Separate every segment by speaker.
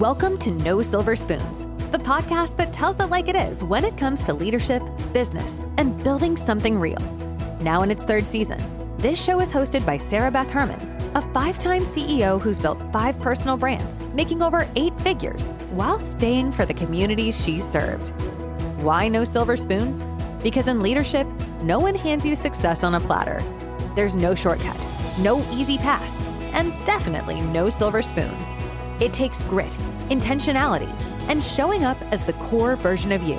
Speaker 1: Welcome to No Silver Spoons, the podcast that tells it like it is when it comes to leadership, business, and building something real. Now in its third season, this show is hosted by Sarah Beth Herman, a 5-time CEO who's built 5 personal brands, making over 8 figures while staying for the communities she's served. Why no silver spoons? Because in leadership, no one hands you success on a platter. There's no shortcut, no easy pass, and definitely no silver spoon. It takes grit, intentionality, and showing up as the core version of you.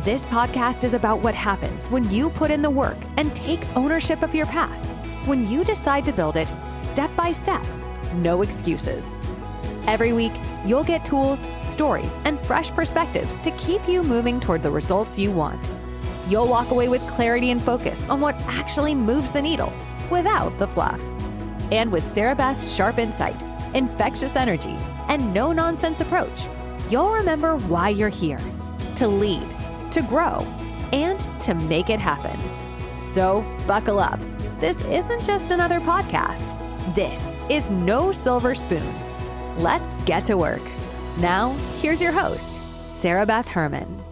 Speaker 1: This podcast is about what happens when you put in the work and take ownership of your path. When you decide to build it step by step, no excuses. Every week, you'll get tools, stories, and fresh perspectives to keep you moving toward the results you want. You'll walk away with clarity and focus on what actually moves the needle without the fluff. And with Sarah Beth's sharp insight, infectious energy, and no-nonsense approach, you'll remember why you're here: to lead, to grow, and to make it happen. So buckle up. This isn't just another podcast. This is No Silver Spoons. Let's get to work. Now, here's your host, Sarah Beth Herman.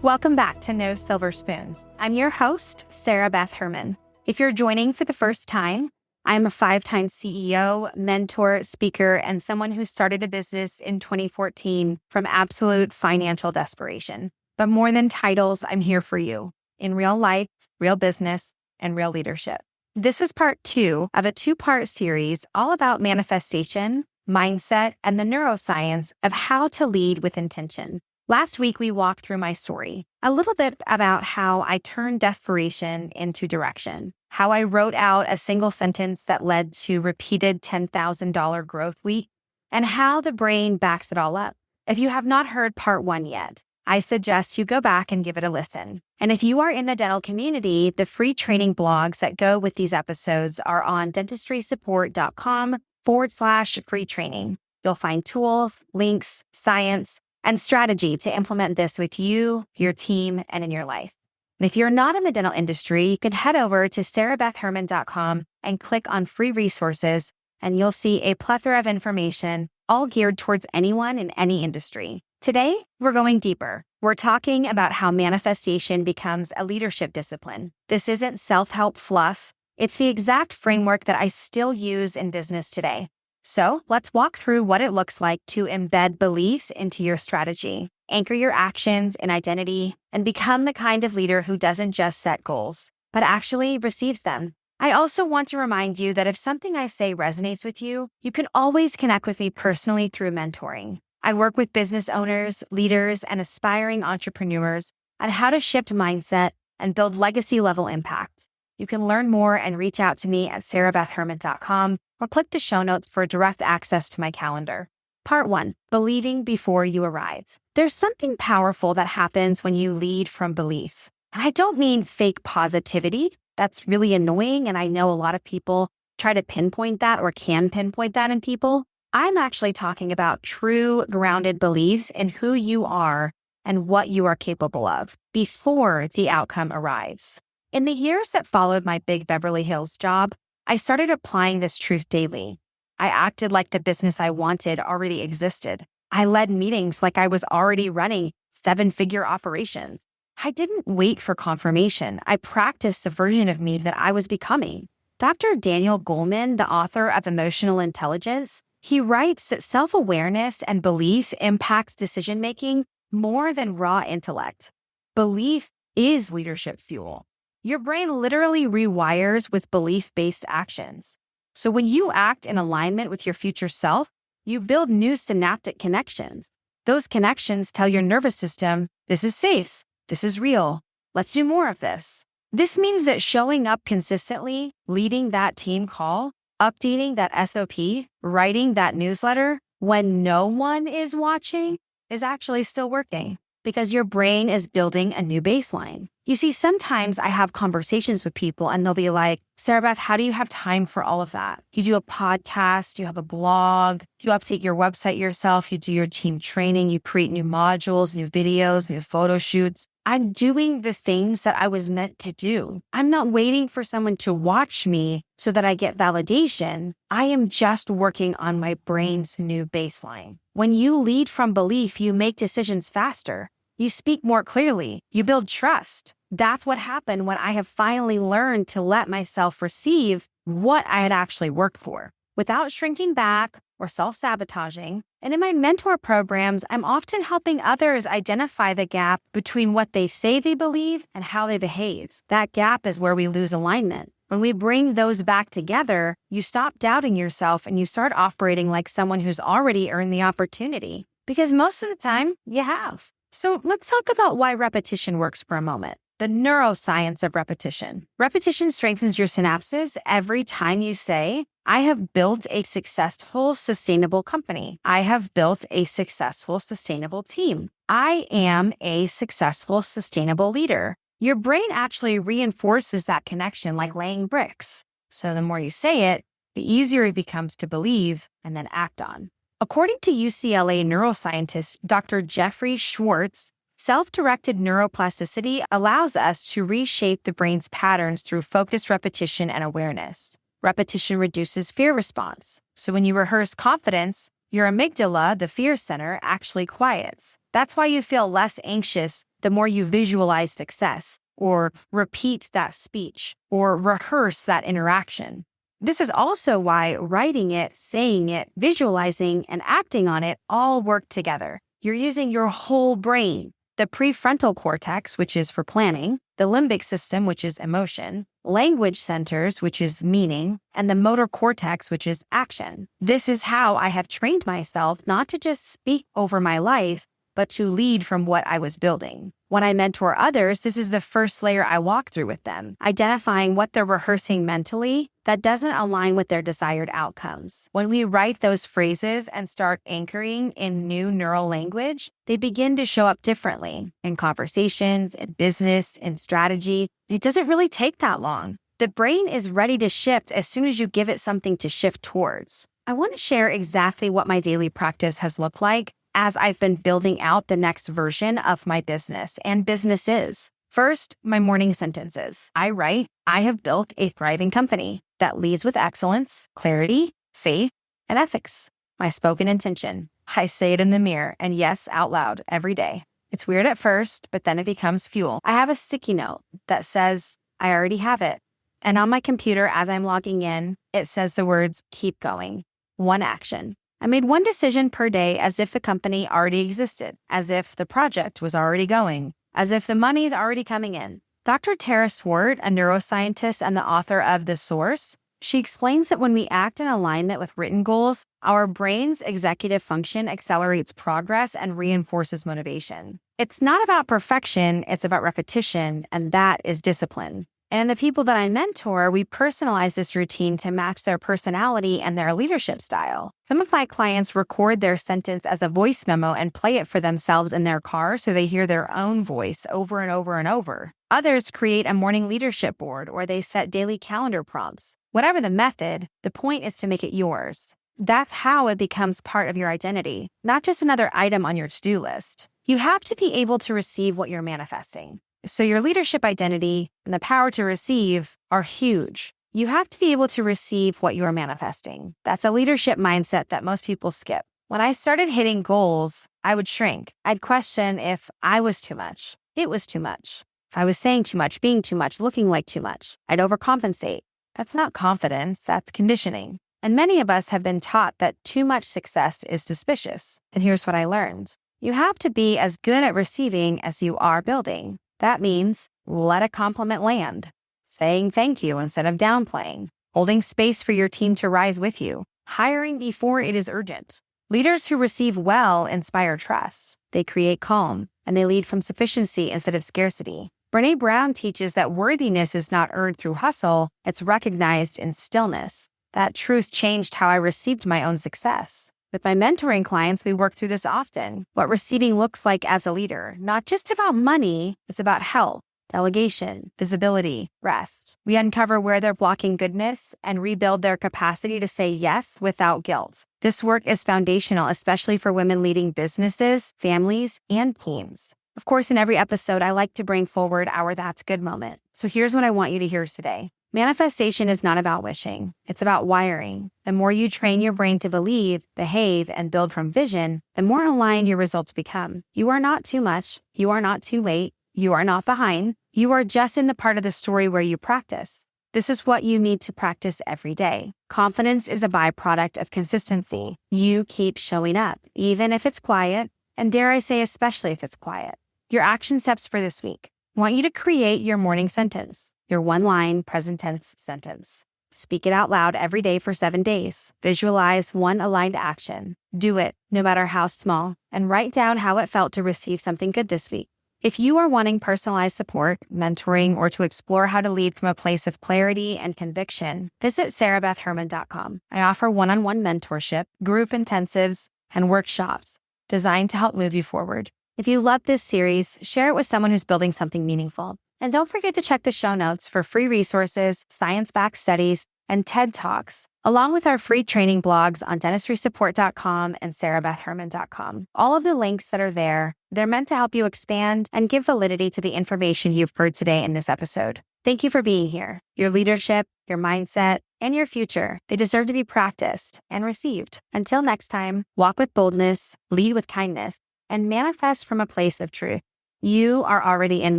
Speaker 2: Welcome back to No Silver Spoons. I'm your host, Sarah Beth Herman. If you're joining for the first time, I'm a 5-time CEO, mentor, speaker, and someone who started a business in 2014 from absolute financial desperation. But more than titles, I'm here for you in real life, real business, and real leadership. This is part 2 of a 2-part series all about manifestation, mindset, and the neuroscience of how to lead with intention. Last week, we walked through my story, a little bit about how I turned desperation into direction, how I wrote out a single sentence that led to repeated $10,000 growth week, and how the brain backs it all up. If you have not heard part 1 yet, I suggest you go back and give it a listen. And if you are in the dental community, the free training blogs that go with these episodes are on dentistrysupport.com/free training. You'll find tools, links, science, and strategy to implement this with you, your team, and in your life. And if you're not in the dental industry, you can head over to sarahbethherman.com and click on free resources, and you'll see a plethora of information, all geared towards anyone in any industry. Today, we're going deeper. We're talking about how manifestation becomes a leadership discipline. This isn't self-help fluff. It's the exact framework that I still use in business today. So let's walk through what it looks like to embed belief into your strategy, anchor your actions in identity, and become the kind of leader who doesn't just set goals, but actually receives them. I also want to remind you that if something I say resonates with you, you can always connect with me personally through mentoring. I work with business owners, leaders, and aspiring entrepreneurs on how to shift mindset and build legacy-level impact. You can learn more and reach out to me at sarahbethherman.com or click the show notes for direct access to my calendar. Part 1, believing before you arrive. There's something powerful that happens when you lead from belief. And I don't mean fake positivity. That's really annoying, and I know a lot of people try to pinpoint that or can pinpoint that in people. I'm actually talking about true grounded beliefs in who you are and what you are capable of before the outcome arrives. In the years that followed my big Beverly Hills job, I started applying this truth daily. I acted like the business I wanted already existed. I led meetings like I was already running 7-figure operations. I didn't wait for confirmation. I practiced the version of me that I was becoming. Dr. Daniel Goleman, the author of Emotional Intelligence, he writes that self-awareness and belief impacts decision-making more than raw intellect. Belief is leadership fuel. Your brain literally rewires with belief-based actions. So when you act in alignment with your future self, you build new synaptic connections. Those connections tell your nervous system, this is safe, this is real, let's do more of this. This means that showing up consistently, leading that team call, updating that SOP, writing that newsletter when no one is watching is actually still working because your brain is building a new baseline. You see, sometimes I have conversations with people and they'll be like, Sarah Beth, how do you have time for all of that? You do a podcast, you have a blog, you update your website yourself, you do your team training, you create new modules, new videos, new photo shoots. I'm doing the things that I was meant to do. I'm not waiting for someone to watch me so that I get validation. I am just working on my brain's new baseline. When you lead from belief, you make decisions faster. You speak more clearly. You build trust. That's what happened when I have finally learned to let myself receive what I had actually worked for without shrinking back or self-sabotaging. And in my mentor programs, I'm often helping others identify the gap between what they say they believe and how they behave. That gap is where we lose alignment. When we bring those back together, you stop doubting yourself and you start operating like someone who's already earned the opportunity. Because most of the time, you have. So let's talk about why repetition works for a moment. The neuroscience of repetition. Repetition strengthens your synapses every time you say, I have built a successful, sustainable company. I have built a successful, sustainable team. I am a successful, sustainable leader. Your brain actually reinforces that connection like laying bricks. So the more you say it, the easier it becomes to believe and then act on. According to UCLA neuroscientist Dr. Jeffrey Schwartz, self-directed neuroplasticity allows us to reshape the brain's patterns through focused repetition and awareness. Repetition reduces fear response. So when you rehearse confidence, your amygdala, the fear center, actually quiets. That's why you feel less anxious the more you visualize success, or repeat that speech, or rehearse that interaction. This is also why writing it, saying it, visualizing, and acting on it all work together. You're using your whole brain. The prefrontal cortex, which is for planning, the limbic system, which is emotion, language centers, which is meaning, and the motor cortex, which is action. This is how I have trained myself not to just speak over my life, but to lead from what I was building. When I mentor others, this is the first layer I walk through with them, identifying what they're rehearsing mentally that doesn't align with their desired outcomes. When we write those phrases and start anchoring in new neural language, they begin to show up differently in conversations, in business, in strategy. It doesn't really take that long. The brain is ready to shift as soon as you give it something to shift towards. I want to share exactly what my daily practice has looked like as I've been building out the next version of my business and businesses. First, my morning sentences. I write, I have built a thriving company that leads with excellence, clarity, faith, and ethics. My spoken intention. I say it in the mirror and yes, out loud every day. It's weird at first, but then it becomes fuel. I have a sticky note that says, I already have it. And on my computer, as I'm logging in, it says the words, keep going. One action. I made one decision per day as if the company already existed, as if the project was already going, as if the money's already coming in. Dr. Tara Swart, a neuroscientist and the author of The Source, she explains that when we act in alignment with written goals, our brain's executive function accelerates progress and reinforces motivation. It's not about perfection, it's about repetition, and that is discipline. And the people that I mentor, we personalize this routine to match their personality and their leadership style. Some of my clients record their sentence as a voice memo and play it for themselves in their car so they hear their own voice over and over and over. Others create a morning leadership board or they set daily calendar prompts. Whatever the method, the point is to make it yours. That's how it becomes part of your identity, not just another item on your to-do list. You have to be able to receive what you're manifesting. So your leadership identity and the power to receive are huge. You have to be able to receive what you are manifesting. That's a leadership mindset that most people skip. When I started hitting goals, I would shrink. I'd question if I was too much. It was too much. If I was saying too much, being too much, looking like too much, I'd overcompensate. That's not confidence, that's conditioning. And many of us have been taught that too much success is suspicious. And here's what I learned. You have to be as good at receiving as you are building. That means let a compliment land, saying thank you instead of downplaying, holding space for your team to rise with you, hiring before it is urgent. Leaders who receive well inspire trust. They create calm, and they lead from sufficiency instead of scarcity. Brené Brown teaches that worthiness is not earned through hustle, it's recognized in stillness. That truth changed how I received my own success. With my mentoring clients, we work through this often. What receiving looks like as a leader, not just about money, it's about health, delegation, visibility, rest. We uncover where they're blocking goodness and rebuild their capacity to say yes without guilt. This work is foundational, especially for women leading businesses, families, and teams. Of course, in every episode, I like to bring forward our That's Good moment. So here's what I want you to hear today. Manifestation is not about wishing. It's about wiring. The more you train your brain to believe, behave, and build from vision, the more aligned your results become. You are not too much. You are not too late. You are not behind. You are just in the part of the story where you practice. This is what you need to practice every day. Confidence is a byproduct of consistency. You keep showing up, even if it's quiet, and dare I say, especially if it's quiet. Your action steps for this week. I want you to create your morning sentence, your one-line present tense sentence. Speak it out loud every day for 7 days. Visualize one aligned action. Do it, no matter how small, and write down how it felt to receive something good this week. If you are wanting personalized support, mentoring, or to explore how to lead from a place of clarity and conviction, visit sarahbethherman.com. I offer one-on-one mentorship, group intensives, and workshops designed to help move you forward. If you love this series, share it with someone who's building something meaningful. And don't forget to check the show notes for free resources, science-backed studies, and TED Talks, along with our free training blogs on dentistrysupport.com and sarahbethherman.com. All of the links that are there, they're meant to help you expand and give validity to the information you've heard today in this episode. Thank you for being here. Your leadership, your mindset, and your future, they deserve to be practiced and received. Until next time, walk with boldness, lead with kindness, and manifest from a place of truth. You are already in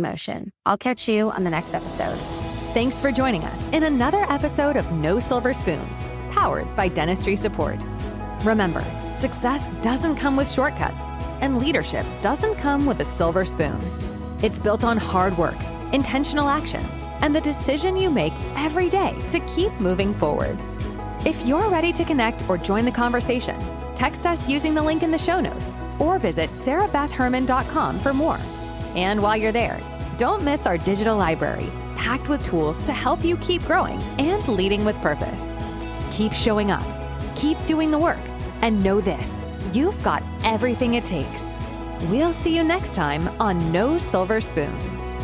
Speaker 2: motion. I'll catch you on the next episode.
Speaker 1: Thanks for joining us in another episode of No Silver Spoons, powered by Dentistry Support. Remember, success doesn't come with shortcuts, and leadership doesn't come with a silver spoon. It's built on hard work, intentional action, and the decision you make every day to keep moving forward. If you're ready to connect or join the conversation, text us using the link in the show notes or visit sarahbethherman.com for more. And while you're there, don't miss our digital library, packed with tools to help you keep growing and leading with purpose. Keep showing up, keep doing the work, and know this, you've got everything it takes. We'll see you next time on No Silver Spoons.